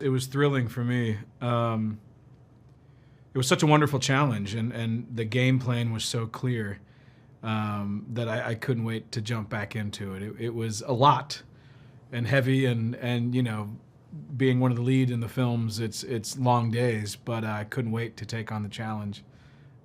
It was thrilling for me. It was such a wonderful challenge, and the game plan was so clear that I couldn't wait to jump back into it. It was a lot and heavy, and you know, being one of the lead in the films, it's long days, but I couldn't wait to take on the challenge,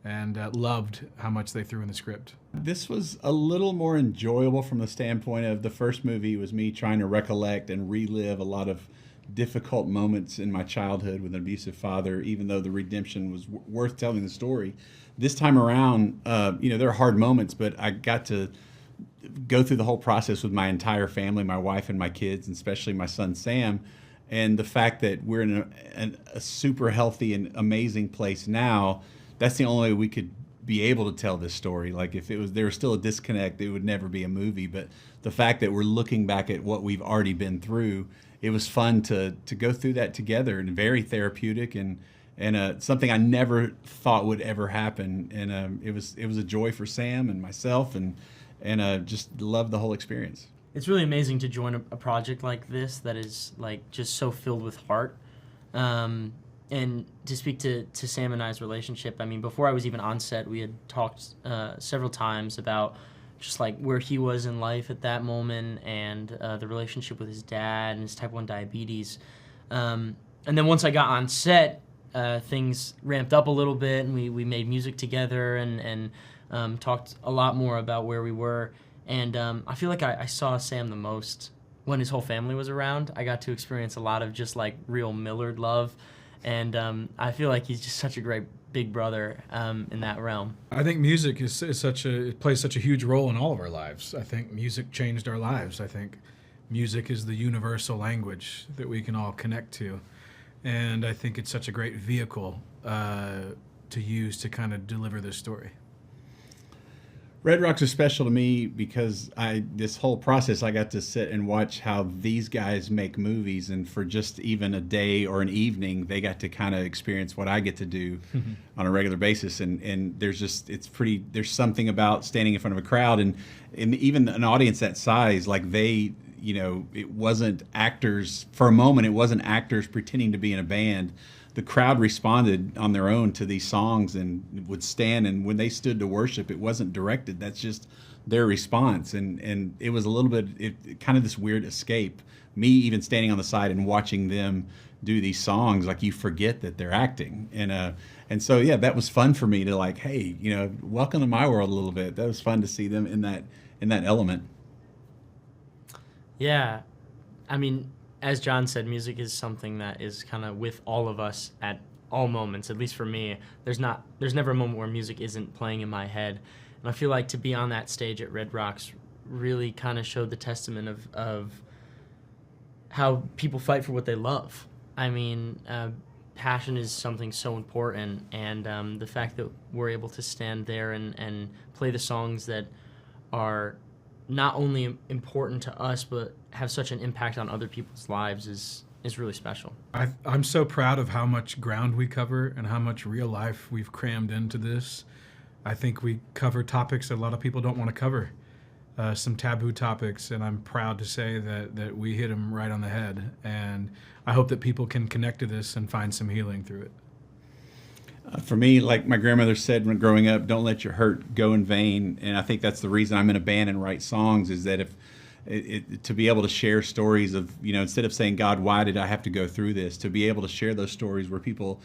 and loved how much they threw in the script. This was a little more enjoyable from the standpoint of the first movie was me trying to recollect and relive a lot of difficult moments in my childhood with an abusive father, even though the redemption was worth telling the story. This time around, you know, there are hard moments, but I got to go through the whole process with my entire family, my wife and my kids, and especially my son Sam. And the fact that we're in a super healthy and amazing place now, that's the only way we could be able to tell this story. Like if there was still a disconnect, it would never be a movie. But the fact that we're looking back at what we've already been through, it was fun to go through that together, and very therapeutic, and something I never thought would ever happen. And it was a joy for Sam and myself, and just loved the whole experience. It's really amazing to join a project like this that is like just so filled with heart. And to speak to Sam and I's relationship, I mean, before I was even on set, we had talked several times about just like where he was in life at that moment, and the relationship with his dad and his type 1 diabetes. And then once I got on set, things ramped up a little bit, and we made music together and talked a lot more about where we were. And I feel like I saw Sam the most when his whole family was around. I got to experience a lot of just like real Millard love. And I feel like he's just such a great big brother in that realm. I think music it plays such a huge role in all of our lives. I think music changed our lives. I think music is the universal language that we can all connect to. And I think it's such a great vehicle to use to kind of deliver this story. Red Rocks are special to me because this whole process, I got to sit and watch how these guys make movies, and for just even a day or an evening, they got to kind of experience what I get to do on a regular basis. And there's something about standing in front of a crowd, and even an audience that size, like it wasn't actors, for a moment, it wasn't actors pretending to be in a band. The crowd responded on their own to these songs and would stand, and when they stood to worship, it wasn't directed. That's just their response, and it was a little bit kind of this weird escape. Me even standing on the side and watching them do these songs, like you forget that they're acting, and so yeah, that was fun for me to like, hey, welcome to my world a little bit. That was fun to see them in that element. Yeah, I mean, as John said, music is something that is kind of with all of us at all moments. At least for me, there's never a moment where music isn't playing in my head. And I feel like to be on that stage at Red Rocks really kind of showed the testament of how people fight for what they love. I mean, passion is something so important, and the fact that we're able to stand there and play the songs that are not only important to us, but have such an impact on other people's lives is really special. I'm so proud of how much ground we cover and how much real life we've crammed into this. I think we cover topics that a lot of people don't want to cover, some taboo topics, and I'm proud to say that we hit them right on the head. And I hope that people can connect to this and find some healing through it. For me, like my grandmother said when growing up, don't let your hurt go in vain. And I think that's the reason I'm in a band and write songs, is that to be able to share stories of, instead of saying, God, why did I have to go through this? To be able to share those stories where people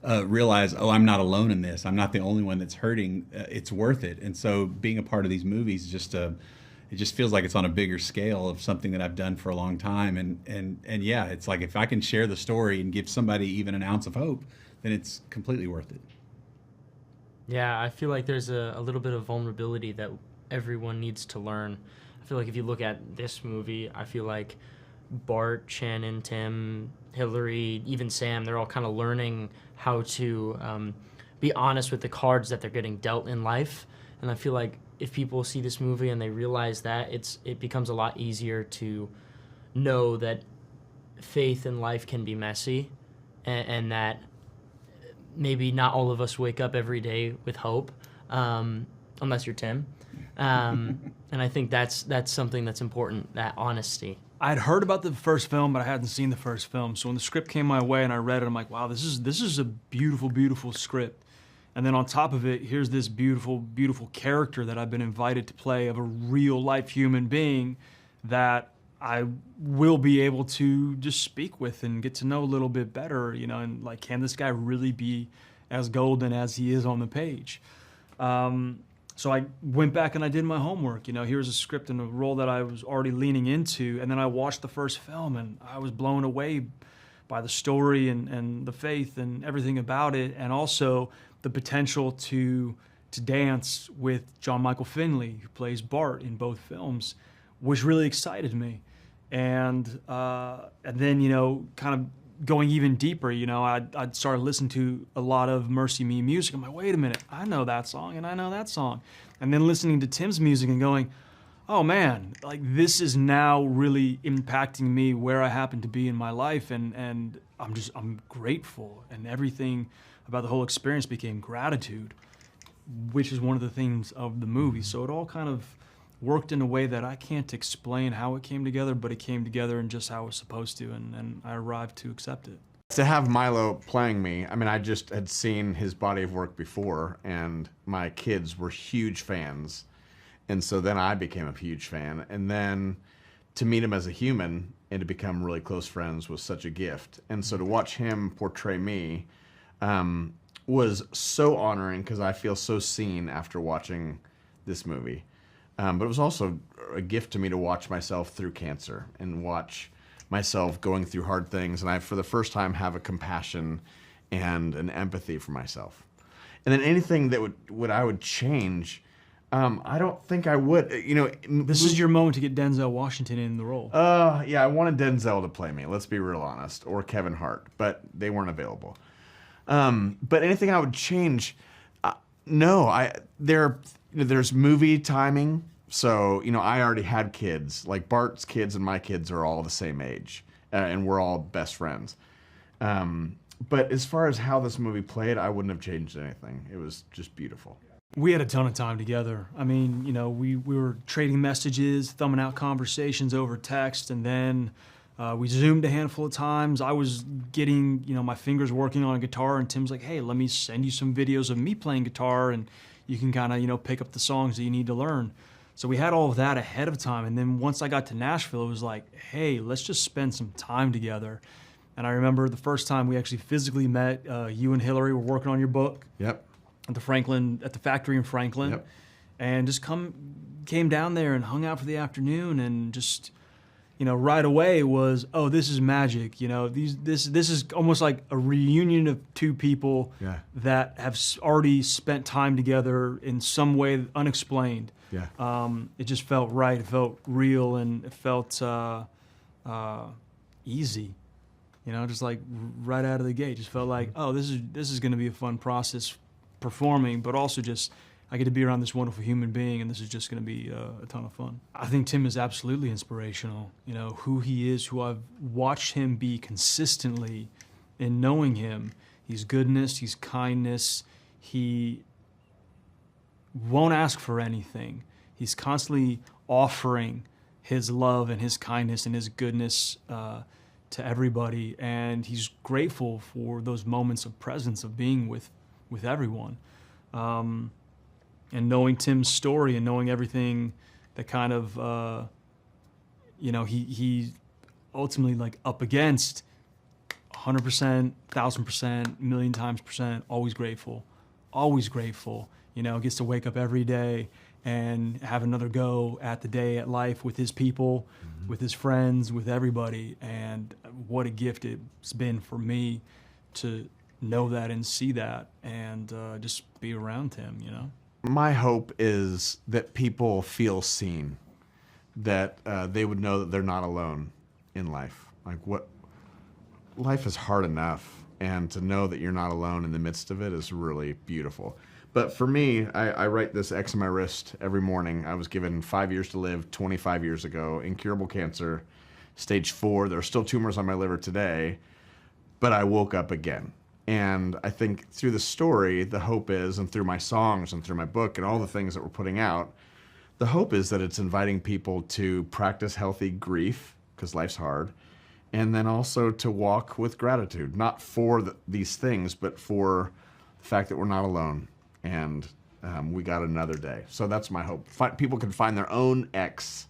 realize, oh, I'm not alone in this. I'm not the only one that's hurting. It's worth it. And so being a part of these movies, it just feels like it's on a bigger scale of something that I've done for a long time. And yeah, it's like if I can share the story and give somebody even an ounce of hope, then it's completely worth it. Yeah, I feel like there's a little bit of vulnerability that everyone needs to learn. I feel like if you look at this movie, I feel like Bart, Shannon, Tim, Hilary, even Sam, they're all kind of learning how to be honest with the cards that they're getting dealt in life. And I feel like if people see this movie and they realize that, it becomes a lot easier to know that faith in life can be messy, and that maybe not all of us wake up every day with hope, unless you're Tim. And I think that's something that's important, that honesty. I had heard about the first film, but I hadn't seen the first film. So when the script came my way and I read it, I'm like, wow, this is a beautiful, beautiful script. And then on top of it, here's this beautiful, beautiful character that I've been invited to play of a real life human being that I will be able to just speak with and get to know a little bit better, you know, and like, can this guy really be as golden as he is on the page? So I went back and I did my homework. You know, here's a script and a role that I was already leaning into, and then I watched the first film and I was blown away by the story and the faith and everything about it, and also the potential to dance with John Michael Finley, who plays Bart in both films, which really excited me. And then, you know, kind of going even deeper, you know, I'd started listening to a lot of MercyMe music. I'm like, wait a minute, I know that song and I know that song. And then listening to Tim's music and going, oh man, like this is now really impacting me where I happen to be in my life. And I'm grateful, and everything about the whole experience became gratitude, which is one of the themes of the movie. So it all kind of worked in a way that I can't explain how it came together, but it came together in just how it was supposed to, and I arrived to accept it. To have Milo playing me, I mean, I just had seen his body of work before, and my kids were huge fans, and so then I became a huge fan, and then to meet him as a human and to become really close friends was such a gift. And so to watch him portray me was so honoring, because I feel so seen after watching this movie. But it was also a gift to me to watch myself through cancer and watch myself going through hard things. And I, for the first time, have a compassion and an empathy for myself. And then anything that I would change, I don't think I would. You know, this is your moment to get Denzel Washington in the role. Yeah, I wanted Denzel to play me. Let's be real honest, or Kevin Hart, but they weren't available. But anything I would change, no. There's movie timing. So, you know, I already had kids. Like Bart's kids and my kids are all the same age, and we're all best friends. But as far as how this movie played, I wouldn't have changed anything. It was just beautiful. We had a ton of time together. I mean, you know, we were trading messages, thumbing out conversations over text, and then we Zoomed a handful of times. I was getting, you know, my fingers working on a guitar, and Tim's like, hey, let me send you some videos of me playing guitar, and you can kind of, you know, pick up the songs that you need to learn. So we had all of that ahead of time. And then once I got to Nashville, it was like, hey, let's just spend some time together. And I remember the first time we actually physically met, you and Hilary were working on your book. Yep. At the factory in Franklin. Yep. And just came down there and hung out for the afternoon, and just, you know, right away was, oh, this is magic. You know, this is almost like a reunion of two people that have already spent time together in some way unexplained. Yeah. It just felt right. It felt real, and it felt easy. You know, just like right out of the gate, just felt like, oh, this is going to be a fun process performing, but also just I get to be around this wonderful human being, and this is just going to be a ton of fun. I think Tim is absolutely inspirational. You know, who he is, who I've watched him be consistently in knowing him. He's goodness, he's kindness, he won't ask for anything. He's constantly offering his love and his kindness and his goodness to everybody, and he's grateful for those moments of presence, of being with everyone. And knowing Tim's story and knowing everything that kind of, you know, he ultimately like up against 100%, 1,000%, million times percent, always grateful, you know, gets to wake up every day and have another go at the day, at life, with his people, with his friends, with everybody. And what a gift it's been for me to know that and see that, and just be around him, you know. My hope is that people feel seen, that they would know that they're not alone in life. Like, life is hard enough, and to know that you're not alone in the midst of it is really beautiful. But for me, I write this X on my wrist every morning. I was given 5 years to live 25 years ago, incurable cancer, stage 4. There are still tumors on my liver today, but I woke up again. And I think through the story, the hope is, and through my songs and through my book and all the things that we're putting out, the hope is that it's inviting people to practice healthy grief because life's hard. And then also to walk with gratitude, not for these things, but for the fact that we're not alone and we got another day. So that's my hope. People can find their own X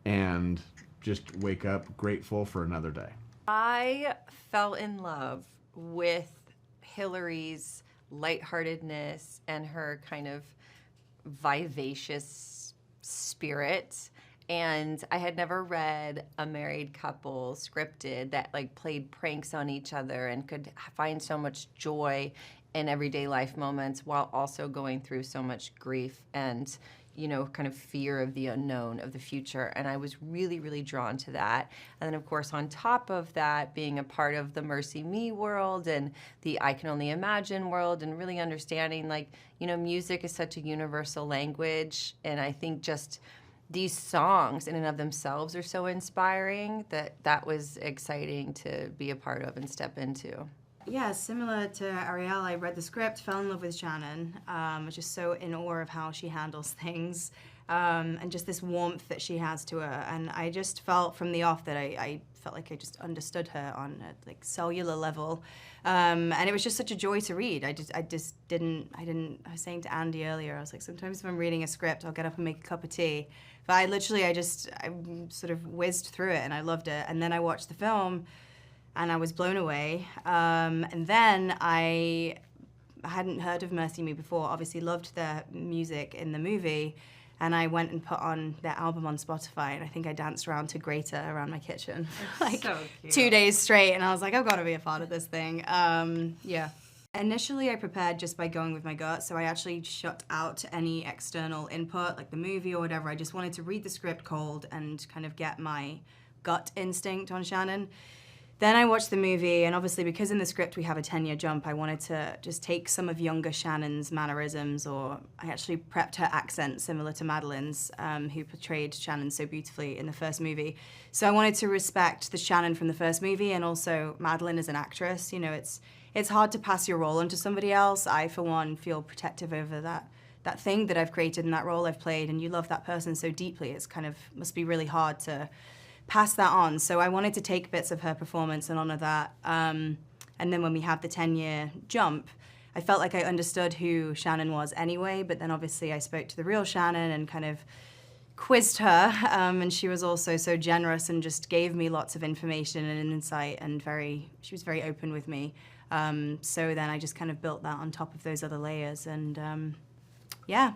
and just wake up grateful for another day. I fell in love with Hilary's lightheartedness and her kind of vivacious spirit. And I had never read a married couple scripted that like played pranks on each other and could find so much joy in everyday life moments while also going through so much grief and, you know, kind of fear of the unknown, of the future. And I was really, really drawn to that. And then, of course, on top of that, being a part of the MercyMe world and the I Can Only Imagine world and really understanding, like, you know, music is such a universal language. And I think just these songs in and of themselves are so inspiring that was exciting to be a part of and step into. Yeah, similar to Arielle, I read the script, fell in love with Shannon. Was just so in awe of how she handles things, and just this warmth that she has to her. And I just felt from the off that I felt like I just understood her on a like cellular level, and it was just such a joy to read. I was saying to Andy earlier, I was like, sometimes if I'm reading a script, I'll get up and make a cup of tea. But I sort of whizzed through it and I loved it. And then I watched the film. And I was blown away. And then I hadn't heard of MercyMe before, obviously loved their music in the movie, and I went and put on their album on Spotify, and I think I danced around to Greater around my kitchen, like so 2 days straight, and I was like, I've got to be a part of this thing. Yeah. Initially, I prepared just by going with my gut, so I actually shut out any external input, like the movie or whatever. I just wanted to read the script cold and kind of get my gut instinct on Shannon. Then I watched the movie, and obviously because in the script we have a 10-year jump, I wanted to just take some of younger Shannon's mannerisms, or I actually prepped her accent similar to Madeline's, who portrayed Shannon so beautifully in the first movie. So I wanted to respect the Shannon from the first movie, and also Madeline as an actress. You know, it's hard to pass your role onto somebody else. I, for one, feel protective over that thing that I've created and that role I've played, and you love that person so deeply, it's kind of, must be really hard to pass that on. So I wanted to take bits of her performance and honor that. And then when we have the 10-year jump, I felt like I understood who Shannon was anyway, but then obviously I spoke to the real Shannon and kind of quizzed her, and she was also so generous and just gave me lots of information and insight, and she was very open with me. So then I just kind of built that on top of those other layers, and yeah,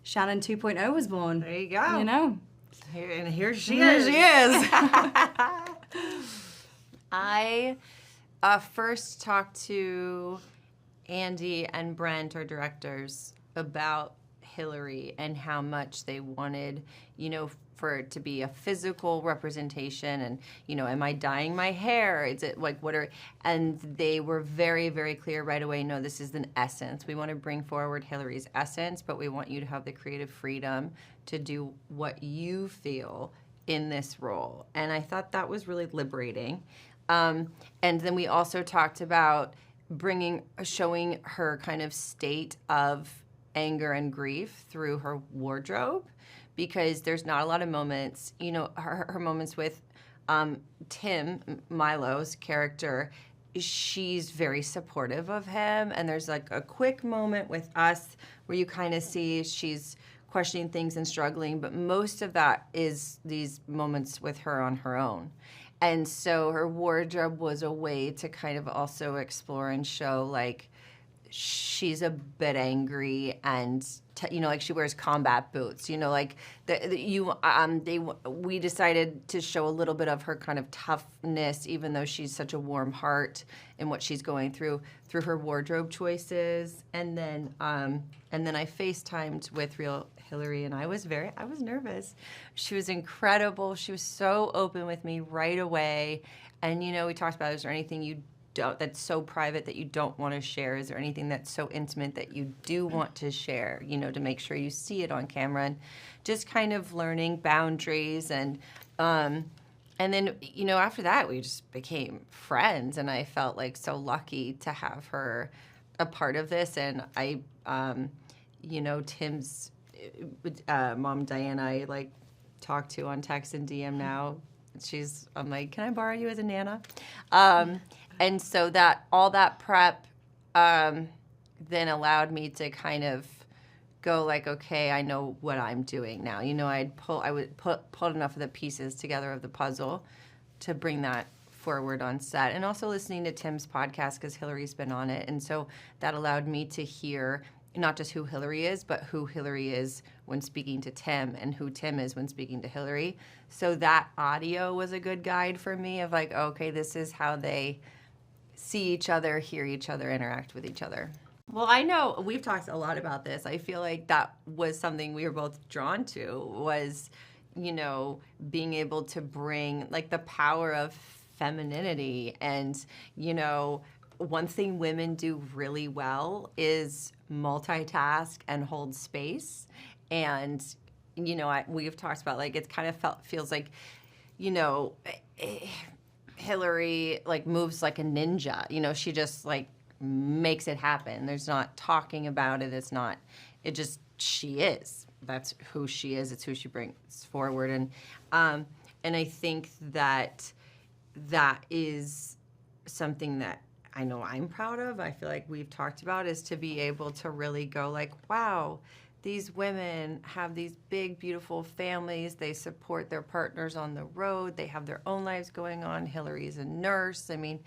Shannon 2.0 was born. There you go. You know. Here she Here is. she is. I first talked to Andy and Brent, our directors, about Hilary and how much they wanted, you know, for it to be a physical representation, and, you know, am I dyeing my hair? Is it like, and they were very, very clear right away, no, this is an essence. We want to bring forward Hilary's essence, but we want you to have the creative freedom to do what you feel in this role. And I thought that was really liberating. And then we also talked about showing her kind of state of anger and grief through her wardrobe, because there's not a lot of moments, you know, her moments with Tim, Milo's character, she's very supportive of him, and there's like a quick moment with us where you kind of see she's questioning things and struggling, but most of that is these moments with her on her own. And so her wardrobe was a way to kind of also explore and show, like, she's a bit angry, and you know, like, she wears combat boots. You know, like we decided to show a little bit of her kind of toughness, even though she's such a warm heart in what she's going through her wardrobe choices. And then I FaceTimed with real Hilary, and I was nervous. She was incredible. She was so open with me right away. And, you know, we talked about, is there anything that's so private that you don't want to share? Is there anything that's so intimate that you do want to share, you know, to make sure you see it on camera? And just kind of learning boundaries. And then, you know, after that, we just became friends, and I felt like so lucky to have her a part of this. And I, you know, Tim's mom, Diana, I like talk to on text and DM now I'm like, can I borrow you as a nana? And so all that prep then allowed me to kind of go like, okay, I know what I'm doing now. I would pull enough of the pieces together of the puzzle to bring that forward on set. And also listening to Tim's podcast, because Hilary's been on it. And so that allowed me to hear not just who Hilary is, but who Hilary is when speaking to Tim and who Tim is when speaking to Hilary. So that audio was a good guide for me of like, okay, this is how they see each other, hear each other, interact with each other. Well, I know we've talked a lot about this. I feel like that was something we were both drawn to, was, being able to bring like the power of femininity. And, one thing women do really well is multitask and hold space. And, we've talked about like, it's kind of feels like, Hilary like moves like a ninja. She just like makes it happen. There's not talking about it. She is. That's who she is. It's who she brings forward. And I think that is something that I know I'm proud of. I feel like we've talked about, is to be able to really go like, wow, these women have these big, beautiful families. They support their partners on the road. They have their own lives going on. Hilary's a nurse. I mean,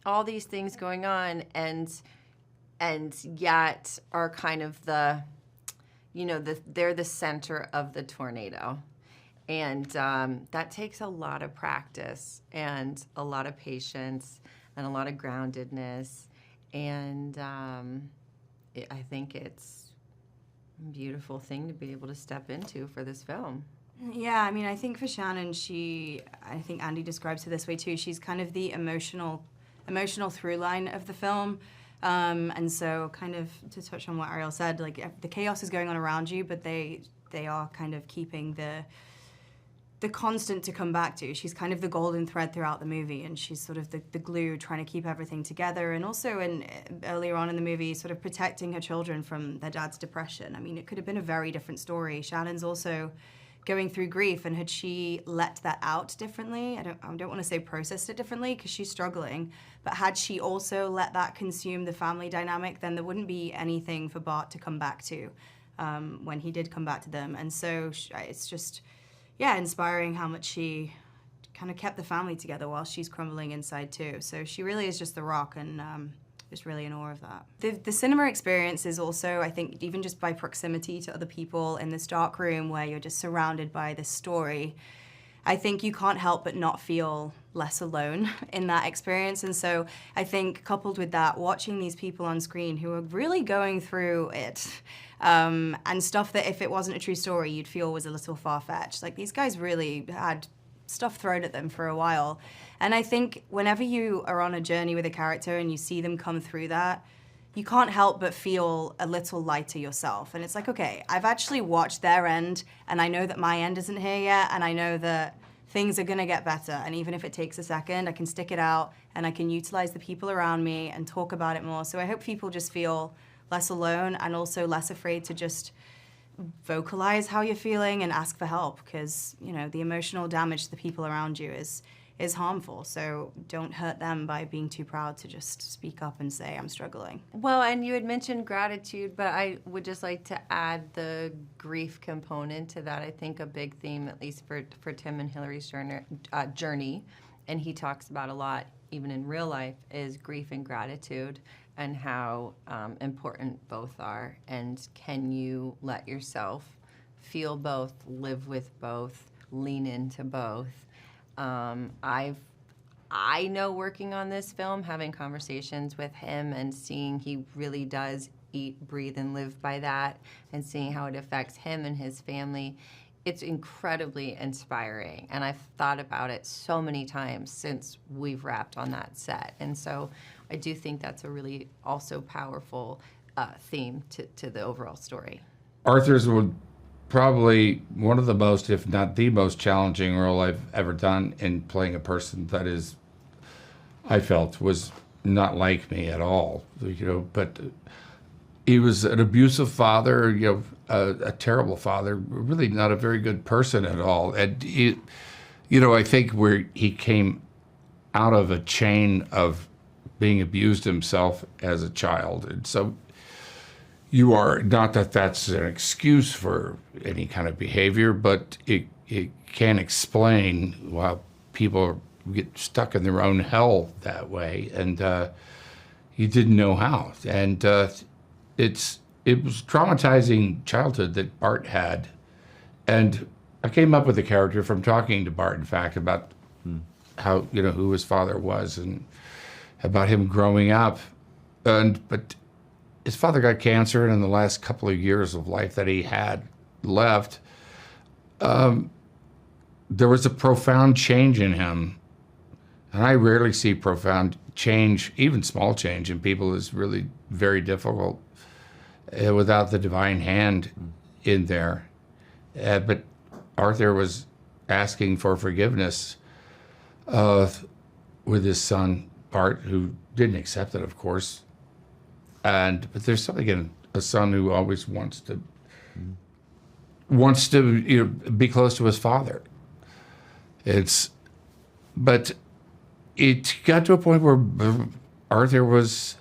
all these things going on, and yet are kind of they're the center of the tornado. And that takes a lot of practice and a lot of patience and a lot of groundedness. And I think it's a beautiful thing to be able to step into for this film. Yeah, I mean, I think for Shannon, I think Andy describes her this way too. She's kind of the emotional through line of the film. And so kind of to touch on what Arielle said, like the chaos is going on around you, but they are kind of keeping the constant to come back to. She's kind of the golden thread throughout the movie, and she's sort of the glue trying to keep everything together, and also earlier on in the movie sort of protecting her children from their dad's depression. I mean, it could have been a very different story. Shannon's also going through grief, and had she let that out differently, I don't want to say processed it differently because she's struggling, but had she also let that consume the family dynamic, then there wouldn't be anything for Bart to come back to when he did come back to them. And so it's just, inspiring how much she kind of kept the family together while she's crumbling inside too. So she really is just the rock, and just really in awe of that. The cinema experience is also, I think, even just by proximity to other people in this dark room where you're just surrounded by this story, I think you can't help but not feel less alone in that experience. And so I think coupled with that, watching these people on screen who are really going through it, and stuff that if it wasn't a true story, you'd feel was a little far-fetched. Like, these guys really had stuff thrown at them for a while. And I think whenever you are on a journey with a character and you see them come through that, you can't help but feel a little lighter yourself. And it's like, okay, I've actually watched their end, and I know that my end isn't here yet, and I know that things are gonna get better. And even if it takes a second, I can stick it out, and I can utilize the people around me and talk about it more. So I hope people just feel less alone, and also less afraid to just vocalize how you're feeling and ask for help, because the emotional damage to the people around you is harmful. So don't hurt them by being too proud to just speak up and say, I'm struggling. Well, and you had mentioned gratitude, but I would just like to add the grief component to that. I think a big theme, at least for Tim and Hilary's journey, and he talks about a lot even in real life, is grief and gratitude, and how important both are. And can you let yourself feel both, live with both, lean into both? I know, working on this film, having conversations with him and seeing he really does eat, breathe, and live by that, and seeing how it affects him and his family, it's incredibly inspiring. And I've thought about it so many times since we've wrapped on that set. And so I do think that's a really also powerful theme to the overall story. Arthur's would probably one of the most, if not the most challenging role I've ever done in playing a person that is, I felt, was not like me at all. But he was an abusive father, a terrible father, really not a very good person at all. And I think where he came out of a chain of being abused himself as a child. And so you are, not that that's an excuse for any kind of behavior, but it can explain why people get stuck in their own hell that way. And he didn't know how. And it was traumatizing childhood that Bart had. And I came up with the character from talking to Bart, in fact, about how, who his father was and about him growing up. But his father got cancer, and in the last couple of years of life that he had left, there was a profound change in him. And I rarely see profound change, even small change in people, is really very difficult without the divine hand in there. But Arthur was asking for forgiveness with his son, Bart, who didn't accept it, of course. But there's something in a son who always wants to be close to his father. But it got to a point where Arthur was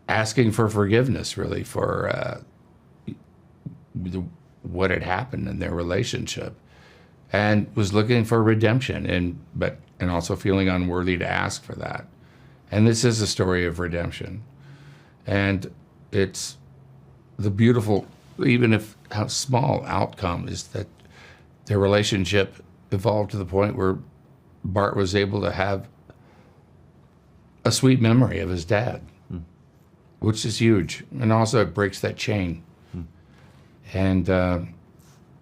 asking for forgiveness, really, for what had happened in their relationship, and was looking for redemption, and also feeling unworthy to ask for that. And this is a story of redemption, and it's the beautiful, even if how small outcome, is that their relationship evolved to the point where Bart was able to have a sweet memory of his dad, which is huge. And also it breaks that chain. And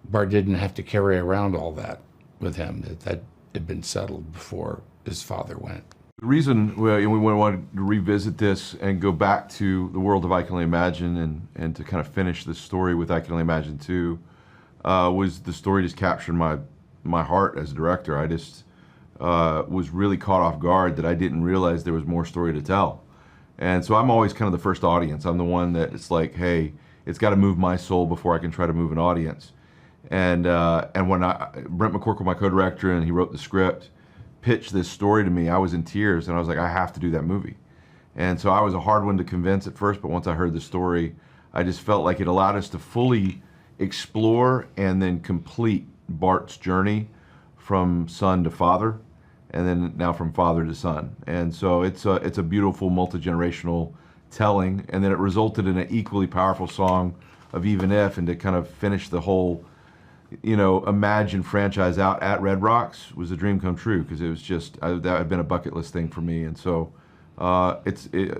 Bart didn't have to carry around all that with him. That had been settled before his father went. The reason we wanted to revisit this and go back to the world of I Can Only Imagine and to kind of finish the story with I Can Only Imagine 2 was the story just captured my heart as a director. I just was really caught off guard that I didn't realize there was more story to tell. And so I'm always kind of the first audience. I'm the one that it's like, hey, it's got to move my soul before I can try to move an audience. And when Brent McCorkle, my co-director, and he wrote the script, pitched this story to me, I was in tears, and I was like, I have to do that movie. And so I was a hard one to convince at first, but once I heard the story, I just felt like it allowed us to fully explore and then complete Bart's journey from son to father, and then now from father to son. And so it's a beautiful multi-generational telling, and then it resulted in an equally powerful song of Even If, and to kind of finish the whole, Imagine franchise out at Red Rocks was a dream come true, because it was just, that had been a bucket list thing for me. And so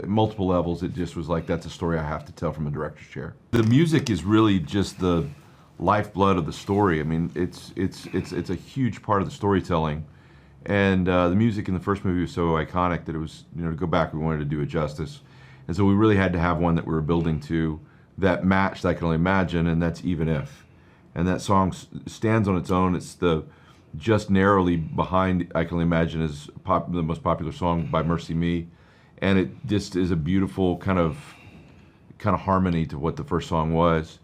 multiple levels, it just was like, that's a story I have to tell from a director's chair. The music is really just the lifeblood of the story. I mean, it's a huge part of the storytelling. And the music in the first movie was so iconic that it was, to go back, we wanted to do it justice. And so we really had to have one that we were building to that matched I Can Only Imagine, and that's Even If. And that song stands on its own. It's just narrowly behind I Can Only Imagine is the most popular song by MercyMe. And it just is a beautiful kind of harmony to what the first song was.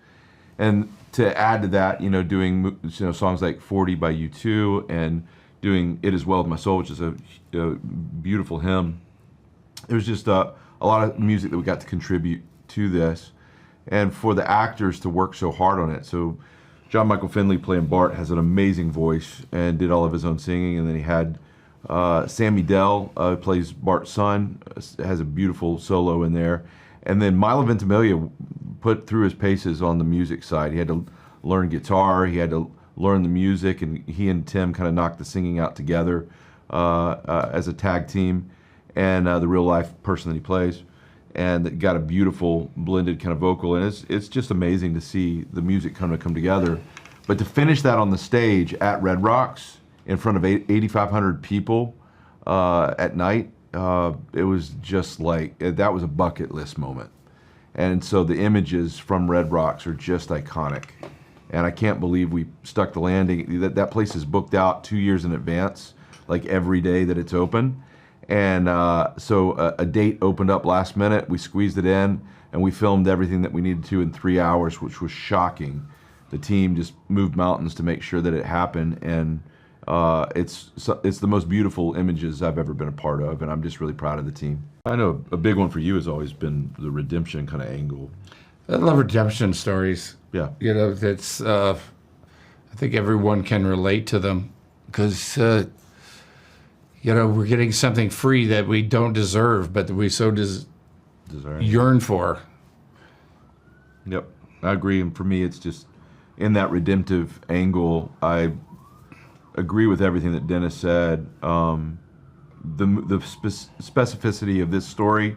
And to add to that, doing songs like 40 by U2 and doing It Is Well With My Soul, which is a beautiful hymn. There's just a lot of music that we got to contribute to this, and for the actors to work so hard on it. So John Michael Finley playing Bart has an amazing voice and did all of his own singing, and then he had Sammy Dell plays Bart's son, has a beautiful solo in there, and then Milo Ventimiglia put through his paces on the music side. He had to learn guitar, he had to learn the music, and he and Tim kind of knocked the singing out together as a tag team, and the real life person that he plays, and got a beautiful blended kind of vocal. And it's just amazing to see the music come together. But to finish that on the stage at Red Rocks in front of 8,500 people at night, it was just like, that was a bucket list moment. And so the images from Red Rocks are just iconic. And I can't believe we stuck the landing. That place is booked out 2 years in advance, like every day that it's open. And so a date opened up last minute. We squeezed it in. and we filmed everything that we needed to in 3 hours, which was shocking. The team just moved mountains to make sure that it happened, and it's the most beautiful images I've ever been a part of, and I'm just really proud of the team. I know a big one for you has always been the redemption kind of angle. I love redemption stories. Yeah. You know, that's, I think everyone can relate to them because, you know, we're getting something free that we don't deserve, but that we so yearn for. Yep, I agree. And for me, it's just in that redemptive angle, I agree with everything that Dennis said. The specificity of this story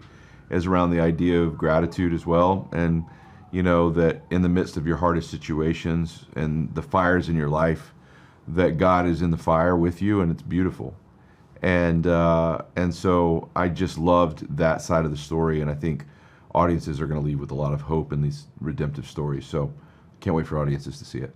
is around the idea of gratitude as well. And, you know, that in the midst of your hardest situations and the fires in your life, that God is in the fire with you, and it's beautiful. And so I just loved that side of the story, and I think audiences are going to leave with a lot of hope in these redemptive stories. So can't wait for audiences to see it.